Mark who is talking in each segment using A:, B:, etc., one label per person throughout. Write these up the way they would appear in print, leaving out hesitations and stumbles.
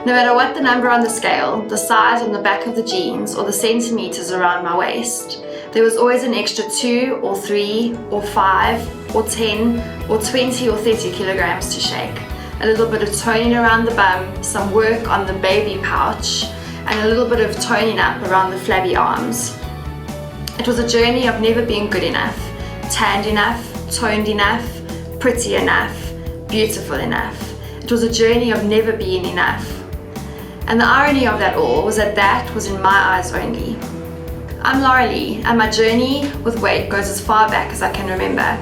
A: No matter what the number on the scale, the size on the back of the jeans, or the centimeters around my waist, there was always an extra 2 or 3 or 5 or 10 or 20 or 30 kilograms to shake. A little bit of toning around the bum, some work on the baby pouch, and a little bit of toning up around the flabby arms. It was a journey of never being good enough, tanned enough, toned enough, pretty enough, beautiful enough. It was a journey of never being enough. And the irony of that all was that was in my eyes only. I'm Lara-Lee, and my journey with weight goes as far back as I can remember.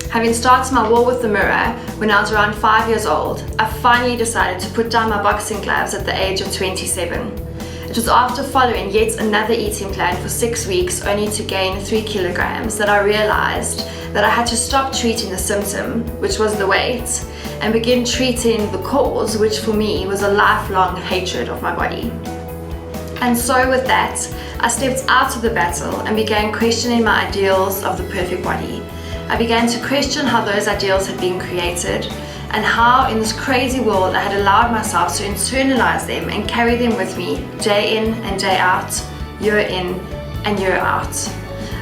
A: Having started my war with the mirror when I was around 5 years old, I finally decided to put down my boxing gloves at the age of 27. It was after following yet another eating plan for 6 weeks only to gain 3 kilograms that I realized that I had to stop treating the symptom, which was the weight, and begin treating the cause, which for me was a lifelong hatred of my body. And so with that, I stepped out of the battle and began questioning my ideals of the perfect body. I began to question how those ideals had been created and how in this crazy world I had allowed myself to internalize them and carry them with me day in and day out, year in and year out.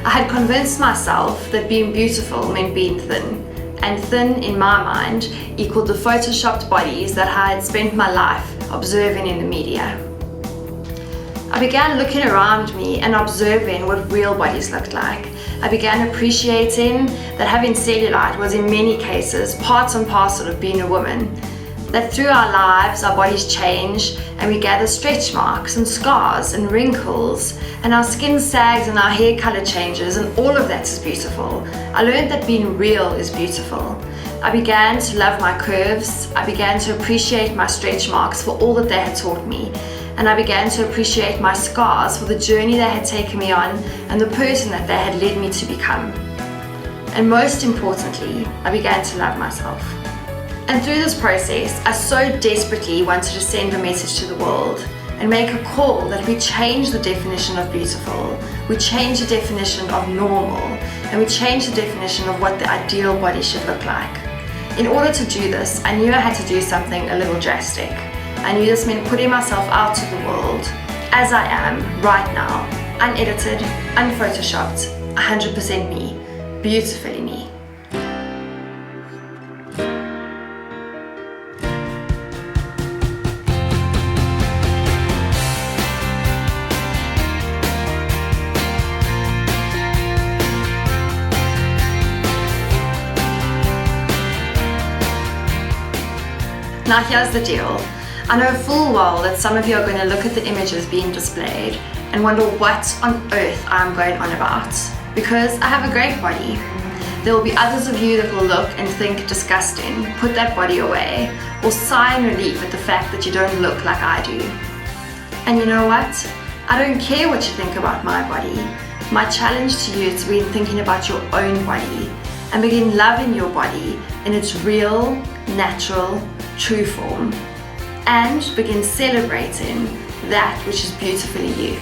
A: I had convinced myself that being beautiful meant being thin, and thin in my mind equaled the photoshopped bodies that I had spent my life observing in the media. I began looking around me and observing what real bodies looked like. I began appreciating that having cellulite was in many cases part and parcel of being a woman. That through our lives, our bodies change and we gather stretch marks and scars and wrinkles, and our skin sags and our hair color changes, and all of that is beautiful. I learned that being real is beautiful. I began to love my curves. I began to appreciate my stretch marks for all that they had taught me. And I began to appreciate my scars for the journey they had taken me on and the person that they had led me to become. And most importantly, I began to love myself. And through this process, I so desperately wanted to send a message to the world and make a call that we change the definition of beautiful, we change the definition of normal, and we change the definition of what the ideal body should look like. In order to do this, I knew I had to do something a little drastic. I knew this meant putting myself out to the world, as I am right now, unedited, unphotoshopped, 100% me, beautifully me. Now here's the deal. I know full well that some of you are going to look at the images being displayed and wonder what on earth I'm going on about, because I have a great body. There will be others of you that will look and think disgusting, put that body away, or sigh in relief at the fact that you don't look like I do. And you know what? I don't care what you think about my body. My challenge to you is to begin thinking about your own body and begin loving your body in its real, natural, true form, and begin celebrating that which is beautifully you.